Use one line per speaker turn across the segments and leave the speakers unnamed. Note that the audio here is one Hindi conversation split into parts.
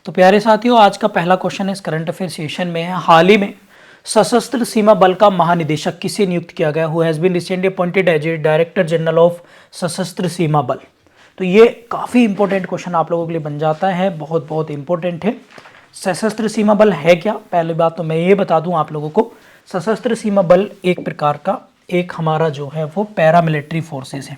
तो प्यारे साथियों, आज का पहला क्वेश्चन इस करंट अफेयर सेशन में है। हाल ही में सशस्त्र सीमा बल का महानिदेशक किसे नियुक्त किया गया? Who has been recently appointed as a director general of Sashastra Seema बल। तो ये काफ़ी इंपॉर्टेंट क्वेश्चन आप लोगों के लिए बन जाता है, बहुत बहुत इंपॉर्टेंट है। सशस्त्र सीमा बल है क्या? पहली बात तो मैं ये बता दूं आप लोगों को, सशस्त्र सीमा बल एक प्रकार का एक हमारा जो है वो पैरामिलिट्री फोर्सेस है।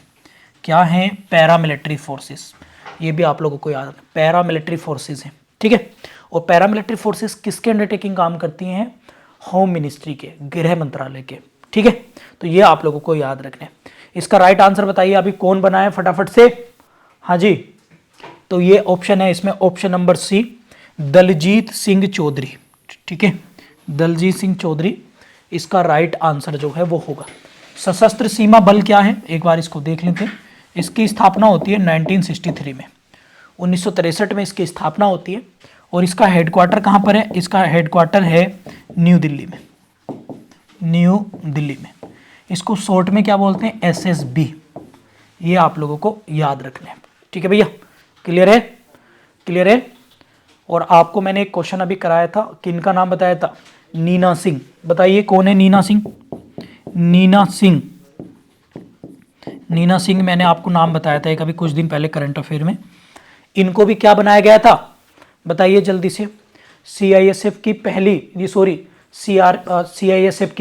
क्या है? Paramilitary forces. ये भी आप लोगों को याद है, पैरामिलिट्री फोर्सेस हैं, ठीक है। और पैरामिलिट्री फोर्सेस किसके अंडरटेकिंग काम करती हैं? होम मिनिस्ट्री के, गृह मंत्रालय के, ठीक है। तो ये आप लोगों को याद रखना है। इसका राइट आंसर बताइए अभी कौन बना है फटाफट से। हाँ जी, तो ये ऑप्शन है इसमें, option number C, Daljit Singh Chaudhary, ठीक है। दलजीत सिंह चौधरी इसका राइट आंसर जो है वो होगा। सशस्त्र सीमा बल क्या है, एक बार इसको देख लेते हैं। इसकी स्थापना होती है 1963 में, 1963 में इसकी स्थापना होती है। और इसका हेडक्वार्टर कहाँ पर है? इसका हेडक्वार्टर है न्यू दिल्ली में, न्यू दिल्ली में। इसको शॉर्ट में क्या बोलते हैं? SSB। ये आप लोगों को याद रखना है, ठीक है भैया। क्लियर है? क्लियर है। और आपको मैंने एक क्वेश्चन अभी कराया था, किनका नाम बताया था? नीना सिंह। बताइए कौन है नीना सिंह? नीना सिंह, नीना सिंह मैंने आपको नाम बताया था एक अभी कुछ दिन पहले करंट अफेयर में। इनको भी क्या बनाया गया था? बताइए जल्दी से। CISF की पहली, ये सॉरी CISF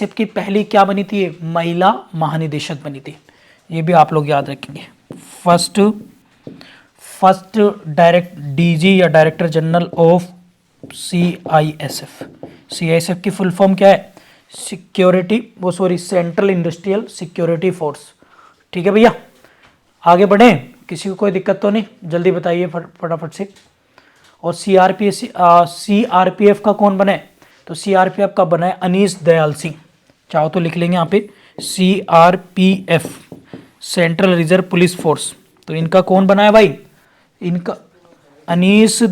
की पहली क्या बनी थी? महिला महानिदेशक बनी थी। ये भी आप लोग याद रखेंगे। फर्स्ट डायरेक्ट DG या डायरेक्टर जनरल ऑफ CISF की फुल फॉर्म क्या है? सेंट्रल इंडस्ट्रियल सिक्योरिटी फोर्स, ठीक है भैया। आगे बढ़े, किसी को कोई दिक्कत तो नहीं? जल्दी बताइए फटाफट से। और CRPF का कौन बना है? तो CRPF का बना है अनीस दयाल सिंह। चाहो तो लिख लेंगे यहाँ पे CRPF, central reserve police force. तो इनका कौन बना है भाई? इनका अनीस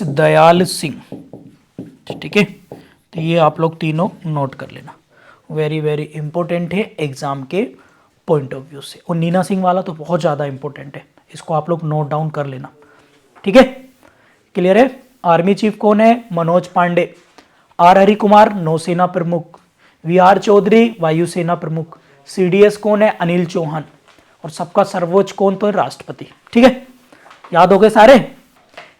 दयाल सिंह, ठीक है। तो ये आप लोग तीनों नोट कर लेना, वेरी वेरी इंपॉर्टेंट है एग्जाम के पॉइंट ऑफ व्यू से। और नीना सिंह वाला तो बहुत ज़्यादा इंपॉर्टेंट है, इसको आप लोग नोट डाउन कर लेना, ठीक है। क्लियर है। आर्मी चीफ कौन है? मनोज पांडे। R हरि कुमार नौसेना प्रमुख। VR चौधरी वायुसेना प्रमुख। CDS कौन है? अनिल चौहान। और सबका सर्वोच्च कौन? तो राष्ट्रपति, ठीक है। याद हो गए सारे।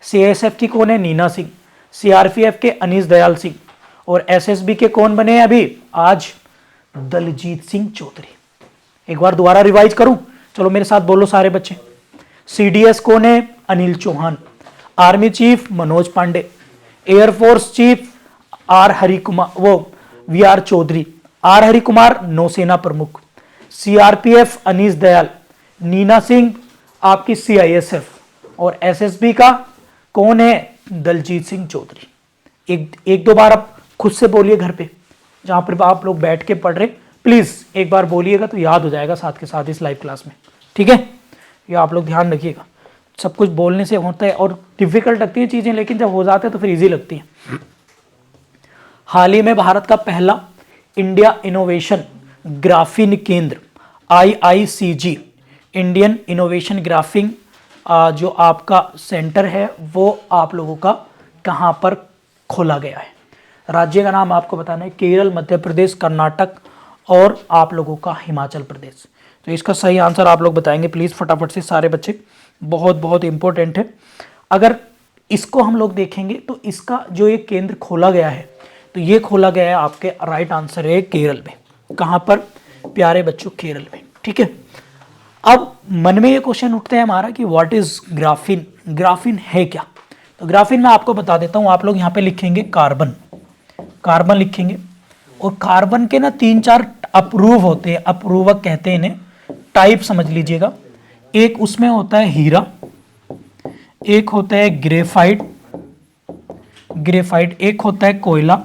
CISF की कौन है? नीना सिंह। CRPF के अनीस दयाल सिंह। और SSB के कौन बने अभी आज? दलजीत सिंह चौधरी। एक बार दोबारा रिवाइज करूं, चलो मेरे साथ बोलो सारे बच्चे। CDS कौन है? Anil Chauhan. Army chief Manoj Pande. Air force chief R Hari Kumar, वो VR चौधरी। R हरि कुमार नौसेना प्रमुख। CRPF अनीस दयाल। नीना सिंह आपकी CISF। और SSB का कौन है? दलजीत सिंह चौधरी। एक दो बार आप खुद से बोलिए घर पे, जहां पर आप लोग बैठ के पढ़ रहे, प्लीज एक बार बोलिएगा तो याद हो जाएगा साथ के साथ इस लाइव क्लास में, ठीक है। ये आप लोग ध्यान रखिएगा, सब कुछ बोलने से होता है और डिफिकल्ट लगती है चीजें, लेकिन जब हो जाते हैं तो फिर इजी लगती है। हाल ही में भारत का पहला इंडिया इनोवेशन ग्राफीन केंद्र IICG, इंडियन इनोवेशन ग्राफिंग जो आपका सेंटर है वो आप लोगों का कहां पर खोला गया है? राज्य का नाम आपको बताना है, केरल, मध्य प्रदेश, कर्नाटक और आप लोगों का हिमाचल प्रदेश। तो इसका सही आंसर आप लोग बताएंगे प्लीज फटाफट से सारे बच्चे, बहुत बहुत इंपॉर्टेंट है। अगर इसको हम लोग देखेंगे तो इसका जो ये केंद्र खोला गया है, तो ये खोला गया है, आपके राइट आंसर है केरल में। कहां पर प्यारे बच्चों? केरल में, ठीक है। अब मन में ये क्वेश्चन उठता है हमारा कि व्हाट इज ग्राफीन? ग्राफीन है क्या? तो ग्राफीन मैं आपको बता देता हूं। आप लोग यहां पे लिखेंगे कार्बन, कार्बन लिखेंगे। और कार्बन के ना 3-4 अप्रूव होते हैं, अप्रूवक कहते हैं इन्हें, टाइप समझ लीजिएगा। एक उसमें होता है हीरा, एक होता है ग्रेफाइट, एक होता है कोयला,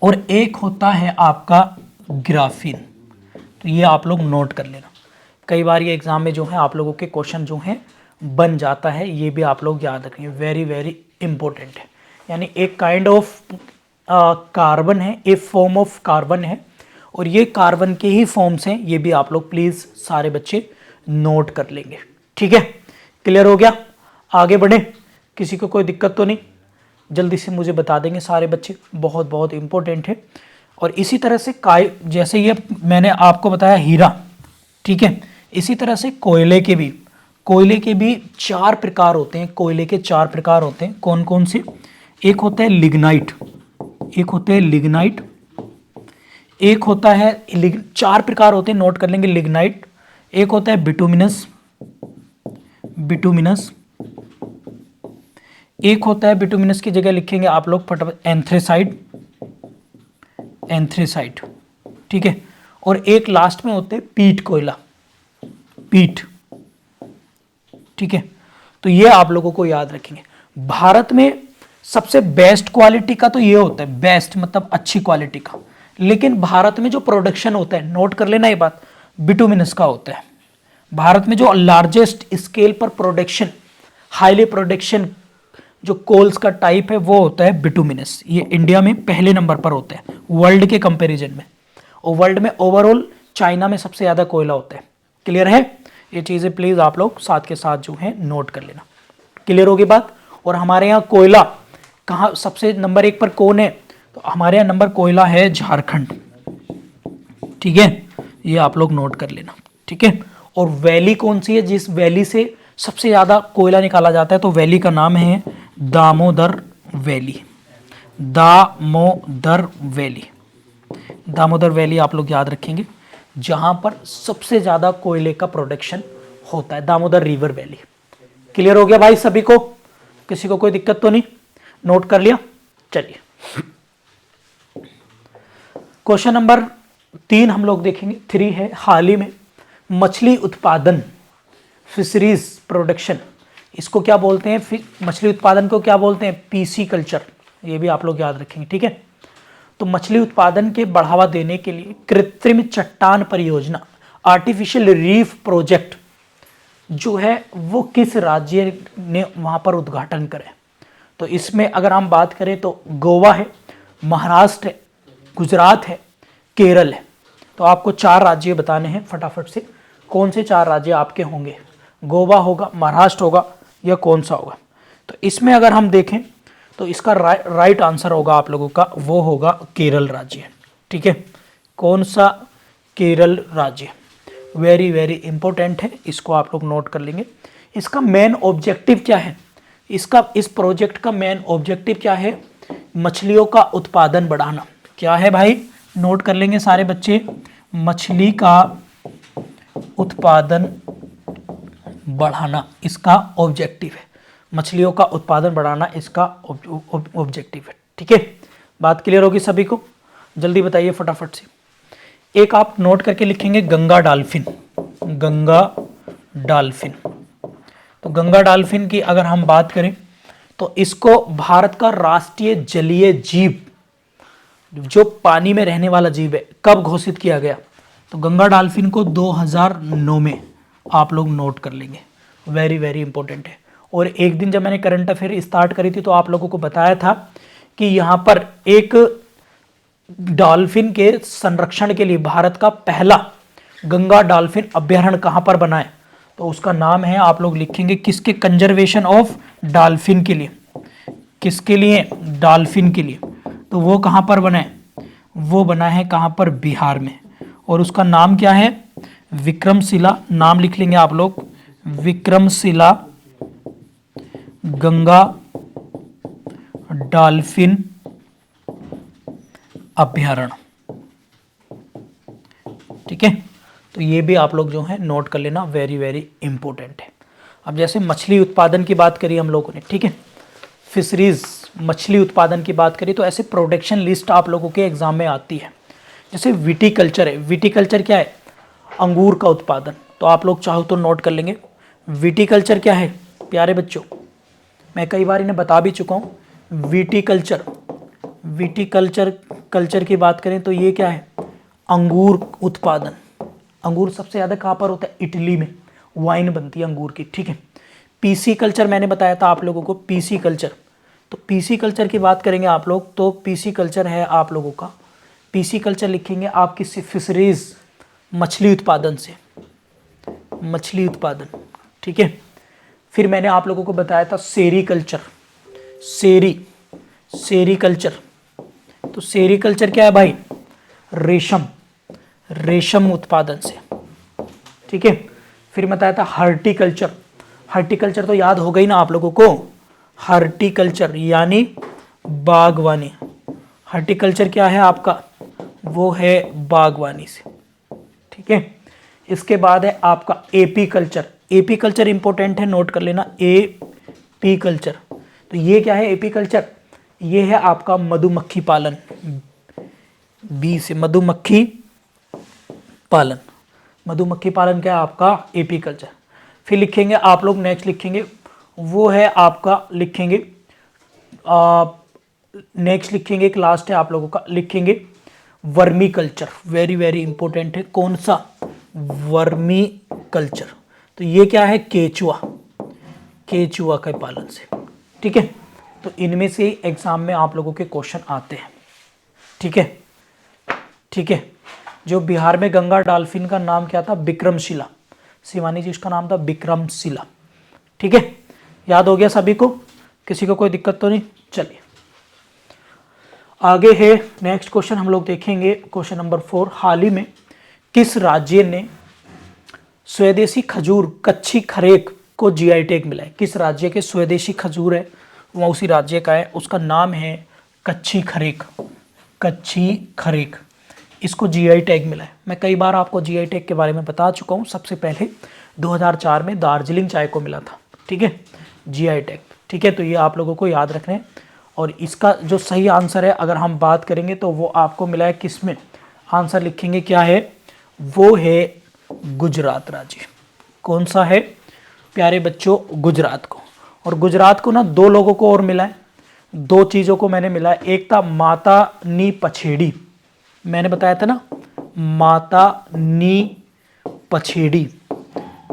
और एक होता है आपका ग्राफीन। तो ये आप लोग नोट कर लेना, कई बार ये एग्जाम में जो है आप लोगों के क्वेश्चन जो है बन जाता है, ये भी आप लोग याद रखेंगे, वेरी वेरी इंपॉर्टेंट है। यानी एक काइंड ऑफ कार्बन है, एक फॉर्म ऑफ कार्बन है, और ये कार्बन के ही फॉर्म्स हैं, ये भी आप लोग प्लीज सारे बच्चे नोट कर लेंगे, ठीक है। क्लियर हो गया? आगे बढ़े, किसी को कोई दिक्कत तो नहीं? जल्दी से मुझे बता देंगे सारे बच्चे, बहुत बहुत इंपॉर्टेंट है। और इसी तरह से जैसे ये मैंने आपको बताया हीरा, ठीक है, इसी तरह से कोयले के भी 4 प्रकार होते हैं। कोयले के 4 प्रकार होते हैं, कौन कौन से? एक होता है लिग्नाइट, एक होते हैं लिग्नाइट, एक होता है 4 प्रकार होते हैं, नोट कर लेंगे। लिग्नाइट, एक होता है बिटुमिनस, एक होता है बिटुमिनस की जगह लिखेंगे आप लोग फटाफट एंथ्रेसाइट, ठीक है। और एक लास्ट में होते हैं पीट कोयला, ठीक है। तो ये आप लोगों को याद रखेंगे। भारत में सबसे बेस्ट क्वालिटी का तो ये होता है, बेस्ट मतलब अच्छी क्वालिटी का, लेकिन भारत में जो प्रोडक्शन होता है, नोट कर लेना ये बात, बिटुमिनस का होता है। भारत में जो लार्जेस्ट स्केल पर प्रोडक्शन, हाईली प्रोडक्शन जो कोल्स का टाइप है वो होता है बिटुमिनस। ये इंडिया में पहले नंबर पर होता है वर्ल्ड के कंपैरिजन में, और वर्ल्ड में ओवरऑल चाइना में सबसे ज़्यादा कोयला होता है। क्लियर है? ये चीज़ें प्लीज़ आप लोग साथ के साथ जो है नोट कर लेना। क्लियर होगी बात? और हमारे यहाँ कोयला कहाँ सबसे नंबर 1 पर कौन है? तो हमारे यहाँ नंबर कोयला है झारखंड, ठीक है, ये आप लोग नोट कर लेना, ठीक है। और वैली कौन सी है जिस वैली से सबसे ज़्यादा कोयला निकाला जाता है? तो वैली का नाम है दामोदर वैली, दामोदर वैली आप लोग याद रखेंगे, जहां पर सबसे ज़्यादा कोयले का प्रोडक्शन होता है, दामोदर रिवर वैली। क्लियर हो गया भाई सभी को? किसी को कोई दिक्कत तो नहीं? नोट कर लिया? चलिए क्वेश्चन नंबर 3 हम लोग देखेंगे। 3 है, हाल ही में मछली उत्पादन, फिशरीज प्रोडक्शन, इसको क्या बोलते हैं? मछली उत्पादन को क्या बोलते हैं? पीसी कल्चर, ये भी आप लोग याद रखेंगे, ठीक है। तो मछली उत्पादन के बढ़ावा देने के लिए कृत्रिम चट्टान परियोजना, आर्टिफिशियल रीफ प्रोजेक्ट जो है वो किस राज्य ने वहां पर उद्घाटन करे? तो इसमें अगर हम बात करें तो गोवा है, महाराष्ट्र है, गुजरात है, केरल है। तो आपको 4 राज्य बताने हैं फटाफट से, कौन से 4 राज्य आपके होंगे? गोवा होगा, महाराष्ट्र होगा, या कौन सा होगा? तो इसमें अगर हम देखें तो इसका राइट आंसर होगा आप लोगों का, वो होगा केरल राज्य, ठीक है। कौन सा? केरल राज्य। वेरी वेरी इंपॉर्टेंट है, इसको आप लोग नोट कर लेंगे। इसका मेन ऑब्जेक्टिव क्या है? इस प्रोजेक्ट का मेन ऑब्जेक्टिव क्या है? मछलियों का उत्पादन बढ़ाना। क्या है भाई? नोट कर लेंगे सारे बच्चे, मछली का उत्पादन बढ़ाना इसका ऑब्जेक्टिव है। मछलियों का उत्पादन बढ़ाना इसका ऑब्जेक्टिव है, ठीक है। बात क्लियर होगी सभी को? जल्दी बताइए फटाफट से। एक आप नोट करके लिखेंगे गंगा डॉल्फिन, गंगा डॉल्फिन। तो गंगा डॉल्फिन की अगर हम बात करें तो इसको भारत का राष्ट्रीय जलीय जीव, जो पानी में रहने वाला जीव है, कब घोषित किया गया? तो गंगा डॉल्फिन को 2009 में आप लोग नोट कर लेंगे। वेरी वेरी इंपॉर्टेंट है। और एक दिन जब मैंने करंट अफेयर स्टार्ट करी थी तो आप लोगों को बताया था कि यहाँ पर एक डॉल्फिन के संरक्षण के लिए भारत का पहला गंगा डॉल्फिन अभ्यारण्य कहाँ पर बना है? तो उसका नाम है, आप लोग लिखेंगे किसके? कंजर्वेशन ऑफ डॉल्फिन के लिए। किसके लिए? डॉल्फिन के लिए। तो वो कहाँ पर बना है? वो बना है कहाँ पर? बिहार में। और उसका नाम क्या है? विक्रमशिला। नाम लिख लेंगे आप लोग, विक्रमशिला गंगा डॉल्फिन अभ्यारण्य, ठीक है। तो ये भी आप लोग जो है नोट कर लेना, वेरी वेरी इंपॉर्टेंट है। अब जैसे मछली उत्पादन की बात करी हम लोगों ने, ठीक है, फिशरीज मछली उत्पादन की बात करी, तो ऐसे प्रोडक्शन लिस्ट आप लोगों के एग्जाम में आती है। जैसे विटीकल्चर है, विटीकल्चर क्या है? अंगूर का उत्पादन। तो आप लोग चाहो तो नोट कर लेंगे विटीकल्चर क्या है प्यारे बच्चों। मैं कई बार इन्हें बता भी चुका हूँ। विटीकल्चर की बात करें तो ये क्या है? अंगूर उत्पादन। अंगूर सबसे ज़्यादा कहाँ पर होता है? इटली में वाइन बनती है अंगूर की, ठीक है। पीसी कल्चर मैंने बताया था आप लोगों को, पीसी कल्चर। तो पीसी कल्चर की बात करेंगे आप लोग तो पीसी कल्चर है आप लोगों का, पीसी कल्चर लिखेंगे आप किसी फिशरीज मछली उत्पादन से, मछली उत्पादन, ठीक है। फिर मैंने आप लोगों को बताया था सेरीकल्चर, सेरीकल्चर। तो सेरीकल्चर क्या है भाई? रेशम उत्पादन से, ठीक है। फिर बताया था हॉर्टिकल्चर, हॉर्टिकल्चर तो याद हो गई ना आप लोगों को, हॉर्टिकल्चर यानी बागवानी। हॉर्टिकल्चर क्या है आपका? वो है बागवानी से, ठीक है। इसके बाद है आपका AP culture, AP culture important है, नोट कर लेना, एपी कल्चर। तो ये क्या है एपी कल्चर? ये है आपका मधुमक्खी पालन, बी से मधुमक्खी पालन, मधुमक्खी पालन क्या है आपका? AP culture. फिर लिखेंगे आप लोग, नेक्स्ट लिखेंगे वो है आपका, लिखेंगे नेक्स्ट लिखेंगे, एक लास्ट है आप लोगों का, लिखेंगे vermi culture, very very important है। कौन सा? Vermi culture. तो ये क्या है? केचुआ, केचुआ के पालन से, ठीक है। तो इनमें से एग्जाम में आप लोगों के क्वेश्चन आते हैं, ठीक है, ठीक है। जो बिहार में गंगा डॉल्फिन का नाम क्या था? विक्रमशिला, शिवानी जी इसका नाम था विक्रमशिला, ठीक है। याद हो गया सभी को? किसी को कोई दिक्कत तो नहीं? चलिए आगे है नेक्स्ट क्वेश्चन हम लोग देखेंगे, क्वेश्चन नंबर 4। हाल ही में किस राज्य ने स्वदेशी खजूर कच्ची खरेक को जीआई टैग मिला है? किस राज्य के स्वदेशी खजूर है वो उसी राज्य का है, उसका नाम है कच्ची खरेक, कच्ची खरेक, इसको जीआई टैग मिला है। मैं कई बार आपको जीआई टैग के बारे में बता चुका हूँ। सबसे पहले 2004 में दार्जिलिंग चाय को मिला था, ठीक है, जीआई टैग, ठीक है। तो ये आप लोगों को याद रखना है। और इसका जो सही आंसर है अगर हम बात करेंगे तो वो आपको मिला है किस में? आंसर लिखेंगे क्या है? वो है गुजरात राज्य। कौन सा है प्यारे बच्चों? गुजरात को। और गुजरात को ना दो लोगों को और मिला है, दो चीज़ों को मैंने मिला है। एक था माता नी पछेड़ी, मैंने बताया था ना, माता नी पछेड़ी।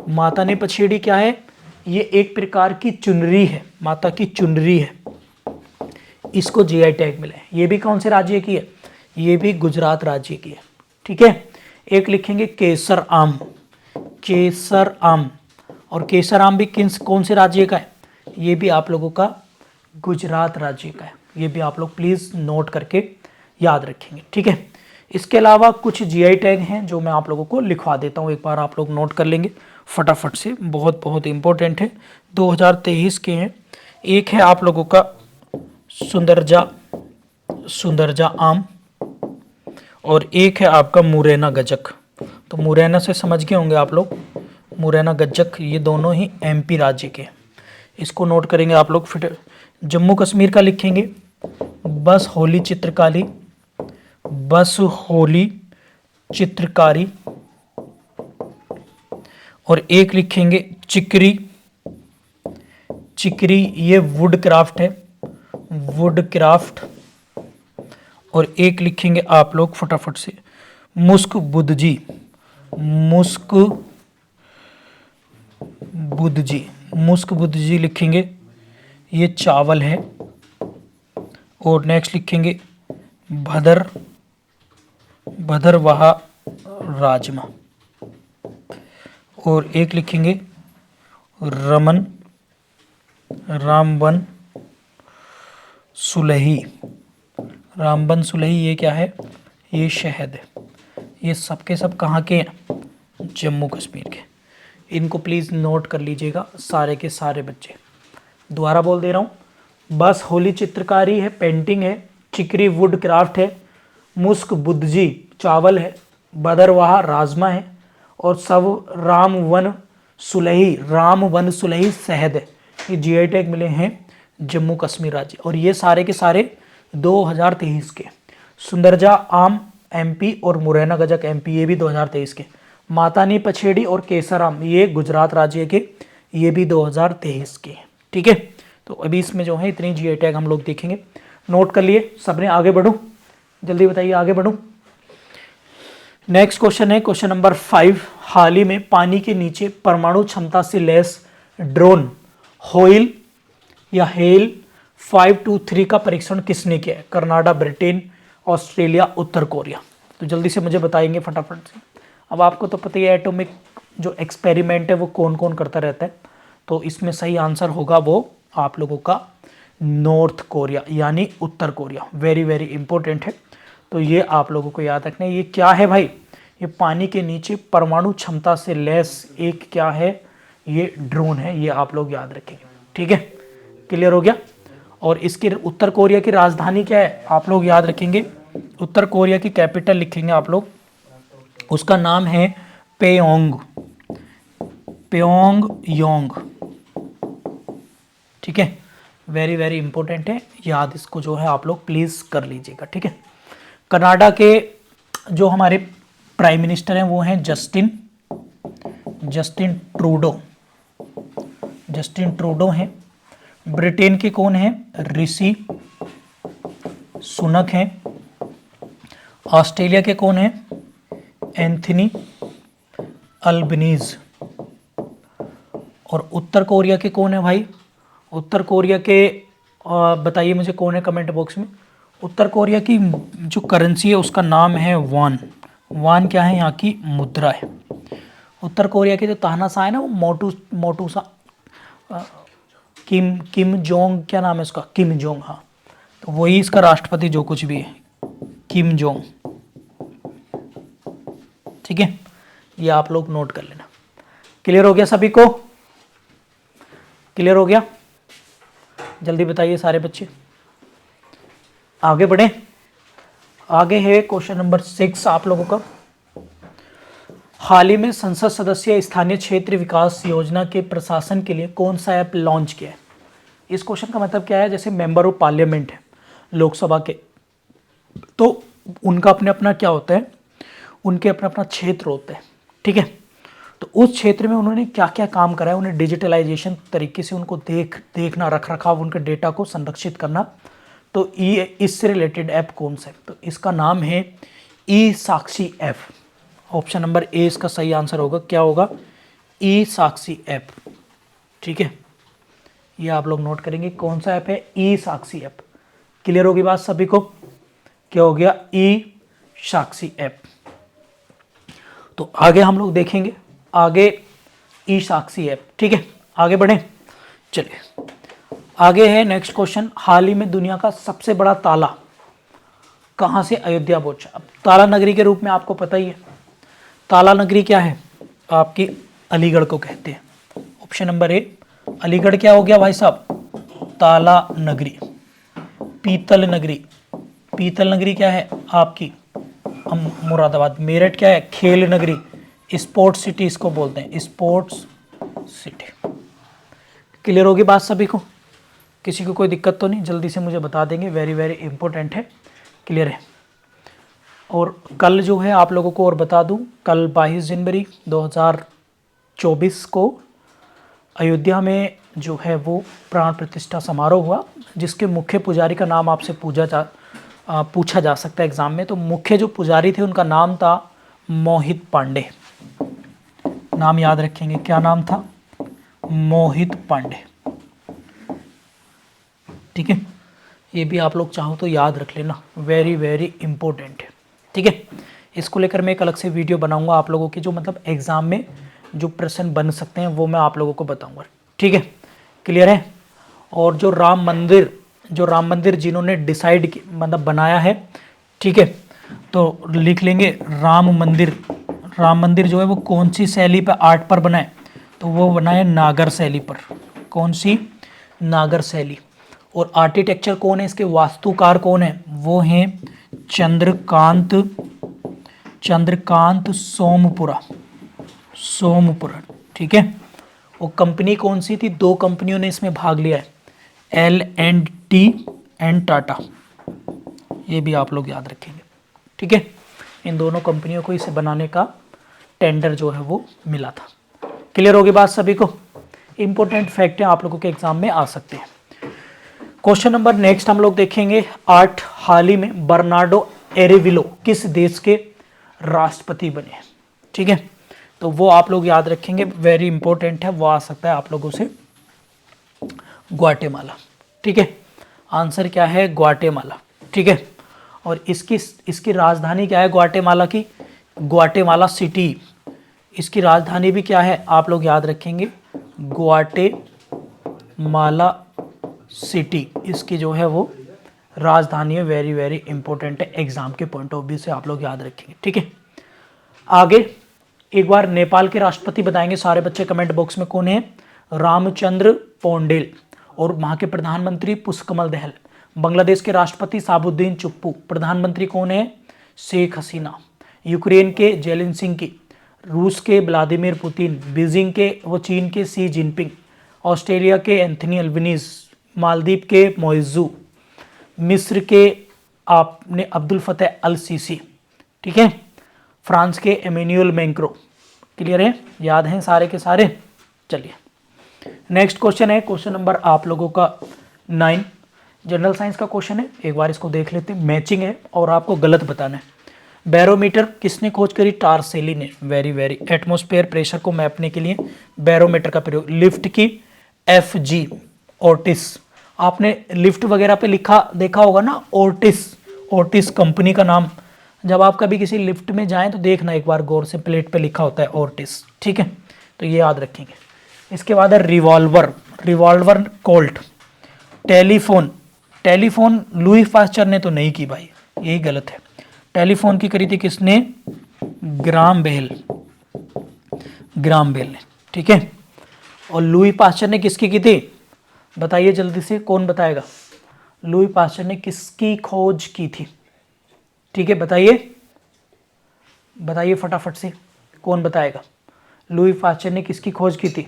माता नी पछेड़ी क्या है? ये एक प्रकार की चुनरी है, माता की चुनरी है, इसको जीआई टैग मिला है। ये भी कौन से राज्य की है? ये भी गुजरात राज्य की है, ठीक है। एक लिखेंगे केसर आम, केसर आम, और केसर आम भी कौन से राज्य का है? ये भी आप लोगों का गुजरात राज्य का है। ये भी आप लोग प्लीज़ नोट करके याद रखेंगे, ठीक है। इसके अलावा कुछ जीआई टैग हैं जो मैं आप लोगों को लिखवा देता हूँ, एक बार आप लोग नोट कर लेंगे फटाफट से, बहुत बहुत इंपॉर्टेंट है, 2023 के हैं। एक है आप लोगों का सुंदरजा आम, और एक है आपका मुरैना गज्जक। तो मुरैना से समझ गए होंगे आप लोग, मुरैना गज्जक, ये दोनों ही एमपी राज्य के, इसको नोट करेंगे आप लोग। फिर जम्मू कश्मीर का लिखेंगे बस होली चित्रकारी, बस होली चित्रकारी, और एक लिखेंगे चिकरी, चिकरी ये वुड क्राफ्ट है, वुड क्राफ्ट, और एक लिखेंगे आप लोग फटाफट से मुस्क बुदजी, मुस्क बुदजी, मुस्क बुदजी लिखेंगे, ये चावल है। और नेक्स्ट लिखेंगे भदरवाहा राजमा, और एक लिखेंगे रामबन सुलही, रामबन सुलही, ये क्या है? ये शहद है। ये सब के सब कहाँ के हैं? जम्मू कश्मीर के। इनको प्लीज़ नोट कर लीजिएगा सारे के सारे बच्चे। दोबारा बोल दे रहा हूँ, बस होली चित्रकारी है, पेंटिंग है, चिकरी वुड क्राफ्ट है, मुस्क बुदजी चावल है, भदरवाहा राजमा है, और सब रामवन सुलही शहद है। ये जीआई टैग मिले हैं जम्मू कश्मीर राज्य, और ये सारे के सारे 2023 के। सुंदरजा आम एमपी और मुरैना गज्जक एमपी, ये भी 2023 के। मातानी पछेड़ी और केसर आम ये गुजरात राज्य के, ये भी 2023 के, ठीक है। तो अभी इसमें जो है इतनी जीआई टैग हम लोग देखेंगे, नोट कर लिए सबने। आगे बढ़ूं, जल्दी बताइए आगे बढ़ूं। नेक्स्ट क्वेश्चन है क्वेश्चन नंबर 5। हाल ही में पानी के नीचे परमाणु क्षमता से लैस ड्रोन होइल या हेल 523 का परीक्षण किसने किया है? कनाडा, ब्रिटेन, ऑस्ट्रेलिया, उत्तर कोरिया। तो जल्दी से मुझे बताएंगे फटाफट से। अब आपको तो पता ही है एटॉमिक जो एक्सपेरिमेंट है वो कौन कौन करता रहता है, तो इसमें सही आंसर होगा वो आप लोगों का नॉर्थ कोरिया यानी उत्तर कोरिया। वेरी वेरी इंपॉर्टेंट है, तो ये आप लोगों को याद रखना है। ये क्या है भाई, ये पानी के नीचे परमाणु क्षमता से लैस एक क्या है, ये ड्रोन है, ये आप लोग याद रखेंगे। ठीक है, क्लियर हो गया। और इसकी उत्तर कोरिया की राजधानी क्या है आप लोग याद रखेंगे, उत्तर कोरिया की कैपिटल लिखेंगे आप लोग, उसका नाम है पेयोंग, प्योंगयांग। ठीक है, वेरी वेरी इंपॉर्टेंट है, याद इसको जो है आप लोग प्लीज कर लीजिएगा। ठीक है, कनाडा के जो हमारे प्राइम मिनिस्टर हैं वो हैं जस्टिन ट्रूडो, जस्टिन ट्रूडो हैं। ब्रिटेन के कौन हैं, ऋषि सुनक हैं। ऑस्ट्रेलिया के कौन हैं, एंथनी अल्बनीज। और उत्तर कोरिया के कौन है भाई, उत्तर कोरिया के बताइए मुझे कौन है कमेंट बॉक्स में। उत्तर कोरिया की जो करेंसी है उसका नाम है वान। वान क्या है, यहाँ की मुद्रा है। उत्तर कोरिया के जो तानाशाह है ना, वो मोटू सा किम जोंग, क्या नाम है उसका, किम जोंग, हाँ, तो वही इसका राष्ट्रपति जो कुछ भी है, किम जोंग। ठीक है, ये आप लोग नोट कर लेना। क्लियर हो गया सभी को, क्लियर हो गया, जल्दी बताइए सारे बच्चे। आगे बढ़े, आगे है क्वेश्चन नंबर 6 आप लोगों का। हाल ही में संसद सदस्य स्थानीय क्षेत्र विकास योजना के प्रशासन के लिए कौन सा ऐप लॉन्च किया है। इस क्वेश्चन का मतलब क्या है, जैसे मेंबर ऑफ पार्लियामेंट है लोकसभा के, तो उनका अपने अपना क्या होता है, उनके अपना अपना क्षेत्र होता है। ठीक है, तो उस क्षेत्र में उन्होंने क्या क्या काम करा है, उन्हें डिजिटलाइजेशन तरीके से उनको देखना, रख रखाव, उनके डेटा को संरक्षित करना, तो ये इससे रिलेटेड ऐप कौन सा है, तो इसका नाम है ई साक्षी ऐप। ऑप्शन नंबर ए इसका सही आंसर होगा, क्या होगा, ई साक्षी ऐप। ठीक है, ये आप लोग नोट करेंगे कौन सा ऐप है, ई साक्षी ऐप। क्लियर होगी बात सभी को, क्या हो गया, ई साक्षी ऐप। तो आगे हम लोग देखेंगे, आगे ई साक्षी ऐप। ठीक है, आगे बढ़े, चलिए आगे है नेक्स्ट क्वेश्चन। हाल ही में दुनिया का सबसे बड़ा ताला कहाँ से अयोध्या पहुंचा। अब ताला नगरी के रूप में आपको पता ही है, ताला नगरी क्या है, आपकी अलीगढ़ को कहते हैं। ऑप्शन नंबर ए, अलीगढ़ क्या हो गया भाई साहब, ताला नगरी। पीतल नगरी, पीतल नगरी क्या है आपकी मुरादाबाद। मेरठ क्या है, खेल नगरी, स्पोर्ट्स सिटी इसको बोलते हैं, स्पोर्ट्स सिटी। क्लियर होगी बात सभी को, किसी को कोई दिक्कत तो नहीं, जल्दी से मुझे बता देंगे, वेरी वेरी इंपॉर्टेंट है। क्लियर है। और कल जो है आप लोगों को और बता दूं, कल 22 जनवरी 2024 को अयोध्या में जो है वो प्राण प्रतिष्ठा समारोह हुआ, जिसके मुख्य पुजारी का नाम आपसे पूछा जा सकता है एग्जाम में। तो मुख्य जो पुजारी थे उनका नाम था मोहित पांडे। नाम याद रखेंगे, क्या नाम था, मोहित पांडे। ठीक है, ये भी आप लोग चाहो तो याद रख लेना, वेरी वेरी इंपॉर्टेंट है। ठीक है, इसको लेकर मैं एक अलग से वीडियो बनाऊंगा आप लोगों की, जो मतलब एग्जाम में जो प्रश्न बन सकते हैं वो मैं आप लोगों को बताऊंगा। ठीक है, क्लियर है। और जो राम मंदिर जिन्होंने डिसाइड मतलब बनाया है, ठीक है, तो लिख लेंगे राम मंदिर जो है वो कौन सी शैली पर आर्ट पर बना है, तो वो बना है नागर शैली पर। कौन सी, नागर शैली। और आर्किटेक्चर कौन है, इसके वास्तुकार कौन है, वो हैं चंद्रकांत सोमपुरा। ठीक है, वो कंपनी कौन सी थी, 2 कंपनियों ने इसमें भाग लिया है, L&T एंड टाटा। ये भी आप लोग याद रखेंगे। ठीक है, इन दोनों कंपनियों को इसे बनाने का टेंडर जो है वो मिला था। क्लियर होगी बात सभी को, इंपॉर्टेंट फैक्ट है, आप लोगों के एग्जाम में आ सकते हैं। क्वेश्चन नंबर नेक्स्ट हम लोग देखेंगे 8। हाल ही में बर्नार्डो एरेविलो किस देश के राष्ट्रपति बने हैं। ठीक है, तो वो आप लोग याद रखेंगे, वेरी इंपॉर्टेंट है, वो आ सकता है आप लोगों से ग्वाटेमाला। ठीक है, आंसर क्या है, ग्वाटेमाला। ठीक है, और इसकी राजधानी क्या है ग्वाटेमाला की, ग्वाटेमाला सिटी। इसकी राजधानी भी क्या है आप लोग याद रखेंगे, ग्वाटेमाला सिटी इसकी जो है वो राजधानी है। वेरी वेरी इंपॉर्टेंट है, एग्जाम के पॉइंट ऑफ व्यू से आप लोग याद रखेंगे, ठीक है। आगे एक बार नेपाल के राष्ट्रपति बताएंगे सारे बच्चे कमेंट बॉक्स में, कौन है? रामचंद्र पौंडेल। और वहां के प्रधानमंत्री पुष्पकमल दहल। बांग्लादेश के राष्ट्रपति साबुद्दीन चुप्पू। प्रधानमंत्री कौन है? शेख हसीना। यूक्रेन के जेलेंस्की। रूस के व्लादिमीर पुतिन। बीजिंग के वो चीन के सी जिनपिंग। ऑस्ट्रेलिया के एंथनी अल्बनीज। मालदीव के मोइजू। मिस्र के आपने अब्दुल फतेह अल सीसी, ठीक है। फ्रांस के एमेन्युअल मैक्रो। क्लियर है, याद हैं सारे के सारे। चलिए नेक्स्ट क्वेश्चन है, क्वेश्चन नंबर आप लोगों का 9 जनरल साइंस का क्वेश्चन है। एक बार इसको देख लेते हैं, मैचिंग है और आपको गलत बताना है। बैरोमीटर किसने खोज करी? टार्सेली ने। Very very. एटमॉस्फेयर प्रेशर को मापने के लिए बैरोमीटर का प्रयोग। लिफ्ट की FG ओर्टिस। आपने लिफ्ट वगैरह पे लिखा देखा होगा ना, ओर्टिस। ओर्टिस कंपनी का नाम। जब आप कभी किसी लिफ्ट में जाएं तो देखना एक बार गौर से, प्लेट पे लिखा होता है ओर्टिस, ठीक है। तो ये याद रखेंगे। इसके बाद है revolver. Revolver Colt. Telephone. Telephone Louis Pasteur ने तो नहीं की भाई, यही गलत है। टेलीफोन की करी थी किसने? Graham Bell. ग्राम बेल ने, ठीक है। और लुई पास्चर ने किसकी की थी? बताइए जल्दी से, कौन बताएगा? लुई पास्चर ने किसकी खोज की थी? ठीक है, बताइए बताइए फटाफट से, कौन बताएगा? लुई पास्चर ने किसकी खोज की थी?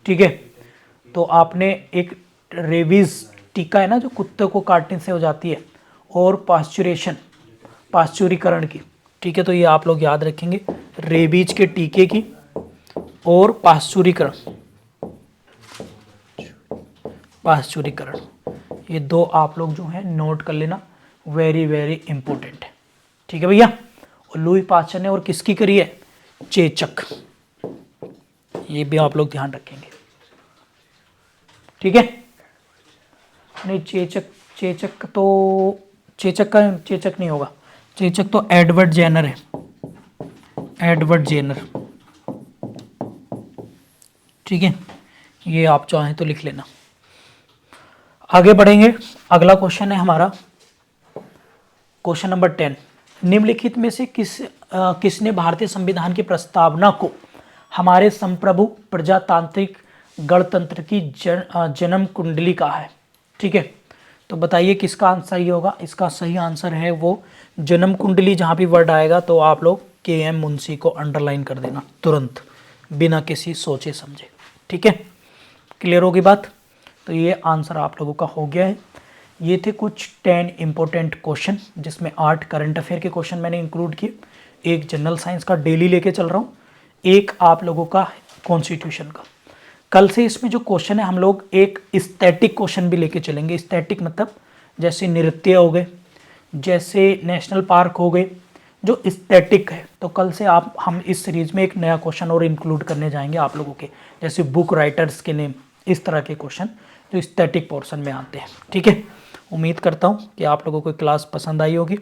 ठीक है, तो आपने एक रेबीज टीका है ना जो कुत्ते को काटने से हो जाती है, और पास्चुरेशन, पास्चुरीकरण की, ठीक है। तो ये आप लोग याद रखेंगे, रेबीज के टीके की और पास्चुरीकरण, पास्चुरीकरण, ये दो आप लोग जो है नोट कर लेना, वेरी वेरी इंपॉर्टेंट है, ठीक है भैया। और लुई पास्चर ने और किसकी करी है? चेचक, ये भी आप लोग ध्यान रखेंगे, ठीक है। नहीं चेचक, चेचक तो चेचक नहीं होगा, चेचक तो एडवर्ड जेनर है, एडवर्ड जेनर, ठीक है। ये आप चाहें तो लिख लेना। आगे बढ़ेंगे, अगला क्वेश्चन है हमारा क्वेश्चन नंबर 10। निम्नलिखित में से किसने भारतीय संविधान की प्रस्तावना को हमारे संप्रभु प्रजातांत्रिक गणतंत्र की जन्म कुंडली कहा है? ठीक है, तो बताइए किसका आंसर सही होगा। इसका सही आंसर है वो जन्म कुंडली। जहां भी वर्ड आएगा तो आप लोग KM मुंशी को अंडरलाइन कर देना तुरंत, बिना किसी सोचे समझे, ठीक है। क्लियर होगी बात? तो ये आंसर आप लोगों का हो गया है। ये थे कुछ 10 इंपॉर्टेंट क्वेश्चन, जिसमें 8 करंट अफेयर के क्वेश्चन मैंने इंक्लूड किए, एक जनरल साइंस का डेली लेके चल रहा हूँ, एक आप लोगों का कॉन्स्टिट्यूशन का। कल से इसमें जो क्वेश्चन है हम लोग एक स्टैटिक क्वेश्चन भी लेके चलेंगे। स्टैटिक मतलब जैसे नृत्य हो गए, जैसे नेशनल पार्क हो गए, जो स्टैटिक है। तो कल से हम इस सीरीज में एक नया क्वेश्चन और इंक्लूड करने जाएंगे आप लोगों के, जैसे बुक राइटर्स के नेम, इस तरह के क्वेश्चन जो स्टैटिक पोर्शन में आते हैं, ठीक है। उम्मीद करता हूँ कि आप लोगों को क्लास पसंद आई होगी।